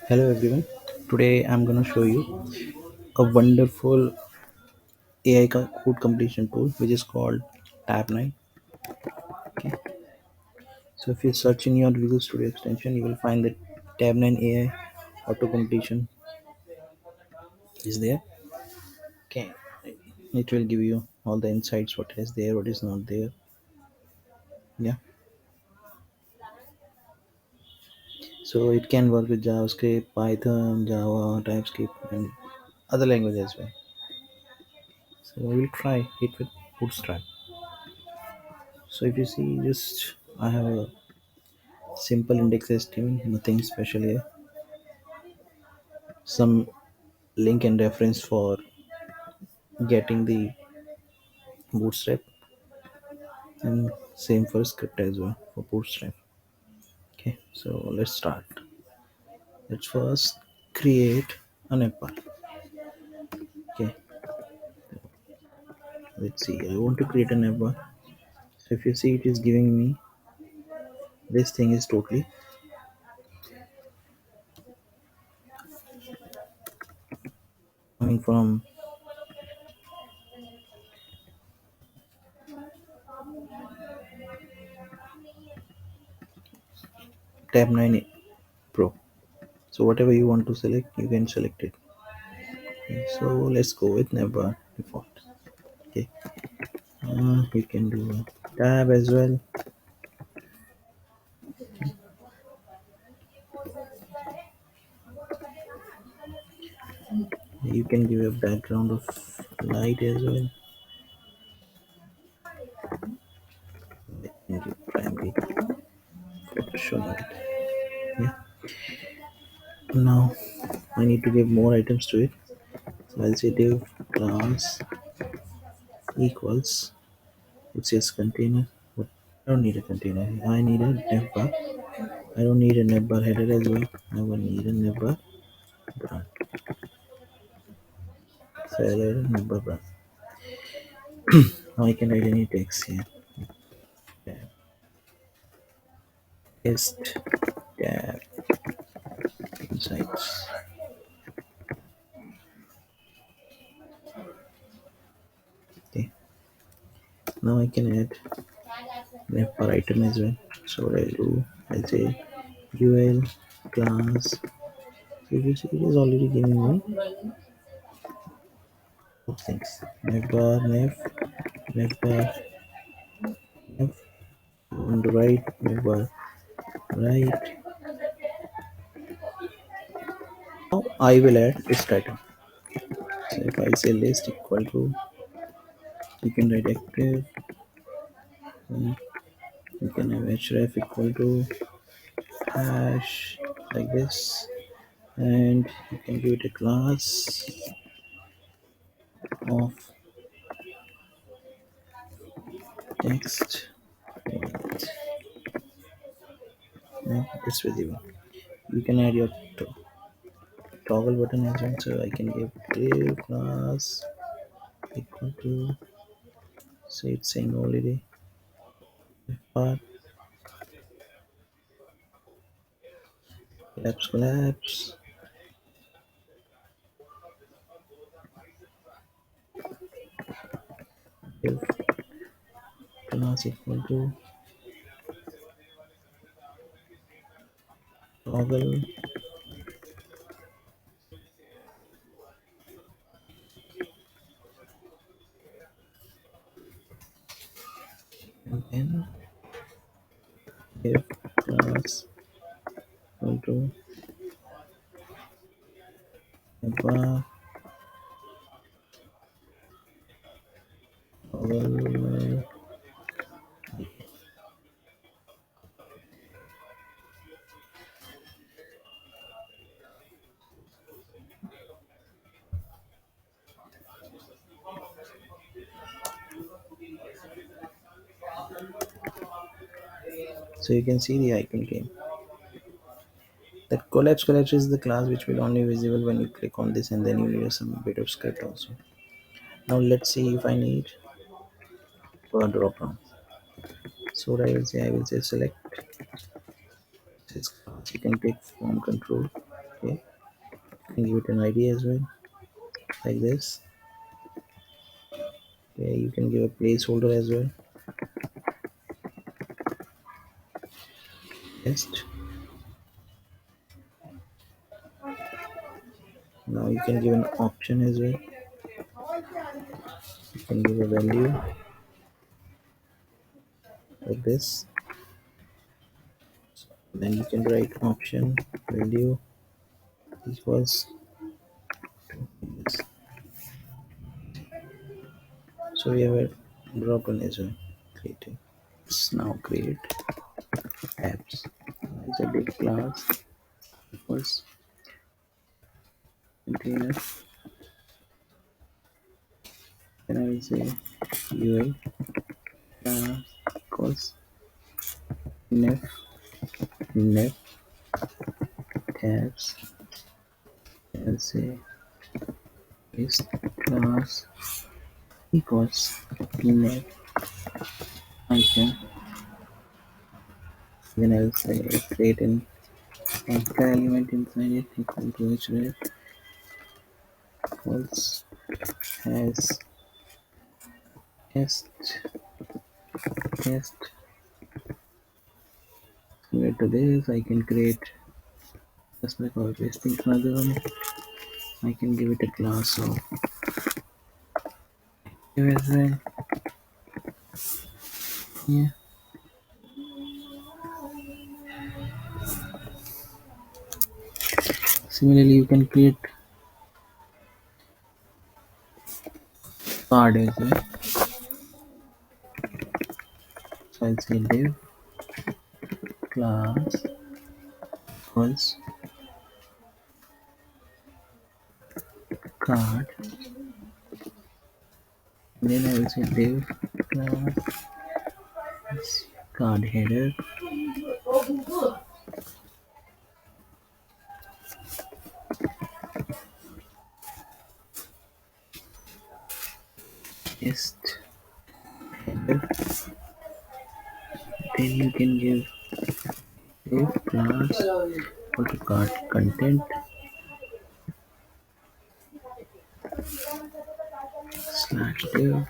Hello everyone. Today I'm gonna show you a wonderful AI code completion tool which is called Tabnine. Okay. So if you search in your Visual Studio extension, you will find that Tabnine AI auto completion is there. Okay. It will give you all the insights what is there, what is not there. Yeah. So it can work with JavaScript, Python, Java, TypeScript, and other languages as well. So we will try it with bootstrap. So if you see, just I have a simple index HTML, nothing special here. Some link and reference for getting the bootstrap, and same for script as well for bootstrap. Okay, so let's start. Let's first create an app bar. Okay, let's see. I want to create an app bar. So if you see, it is giving me this thing is totally coming from tab 9 Pro. So whatever you want to select, you can select it. Okay, so let's go with never default. Okay, you can do a tab as well. You can give a background of light as well. You can give primary protection light. Yeah. Now I need to give more items to it. So I'll say div class equals. It says container. But I don't need a container. I need a nav bar. I don't need a nav bar header as well. I will need a nav bar brand. So I'll add a nav bar brand. Now I can write any text here. Test tab insights. Okay. Now I can add nav bar item as well. So what I'll do, I'll say ul class. So you see it is already giving me two things. Nav bar, nav bar, nav on the right, nav bar right. Now I will add list item. So if I say list equal to, you can write active, and you can have href equal to hash like this, and you can give it a class of text. No, it's visible. You can add your toggle button as well. So I can give div class equal to, say it's saying already part collapse div class equal to toggle, and then div class equal to bar toggle. So you can see the icon came. That collapse is the class which will only visible when you click on this, and then you need some bit of script also. Now let's see if I need for a drop down. So what I will say select this class. You can click form control Okay, and give it an ID as well, like this. Okay, you can give a placeholder as well. Test. Now you can give an option as well. You can give a value like this. Then you can write option value equals this. So we have a drop on as well. Creating. Now create apps. It's a big class equals container. Then I will say UI class equals nef nef tabs. I'll say this class equals nef icon. Then I'll say create an anchor element inside it equal to href equals has test test. Similar to this, I can create just like our pasting another one. I can give it a class of here as well. Yeah. Similarly, you can create card as well. So I'll say div class equals card. Then I will say div class card header. Test header. Then you can give div class equal to card content slash div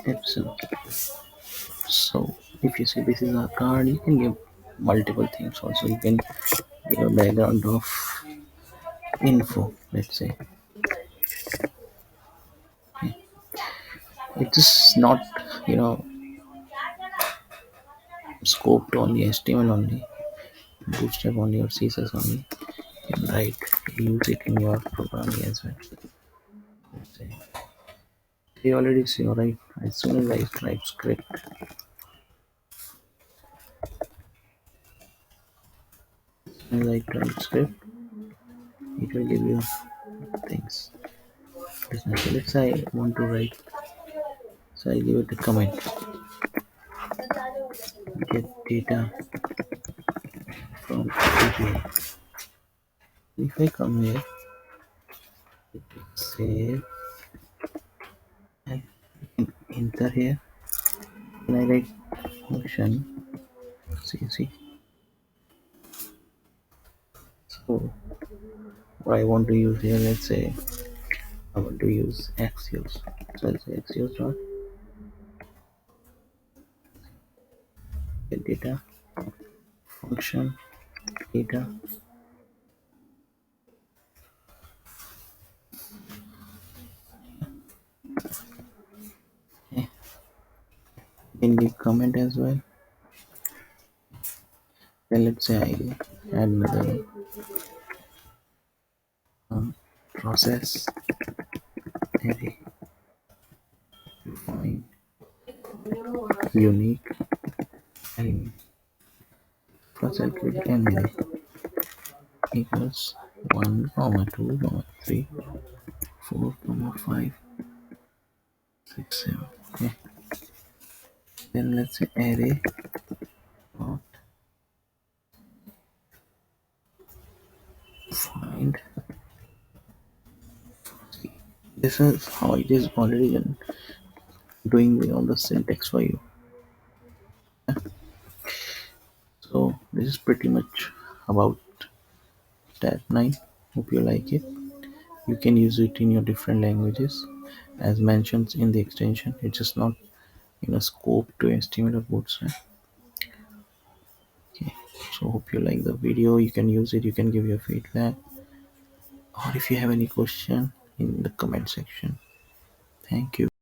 episode. So if you see this is a card, you can give multiple things. Also, you can give a background of info. Let's say it is not scoped only HTML only, bootstrap only or CSS only. You can write use it in your programming as well. Let's say you already see right as soon as I type script, as I type script, it will give you things. Let's say I want to write, so I give it a comment. Get data from API. If I come here, save and enter here, and I write function cc. So what I want to use here, let's say I want to use axios. So I'll say axios dot get data function data. Okay. Then give comment as well. Then let's say I add another process array find unique element. First I'll create an array equals 1, comma 2, comma 3, 4, comma 5, 6, 7. Okay. Then let's say array dot find. This is how it is already done, doing all the syntax for you. So this is pretty much about Tab9. Hope you like it. You can use it in your different languages. As mentioned in the extension, it's just not in a scope to estimate or bootstrap. Okay. So hope you like the video. You can use it. You can give your feedback, or if you have any question in the comment section. Thank you.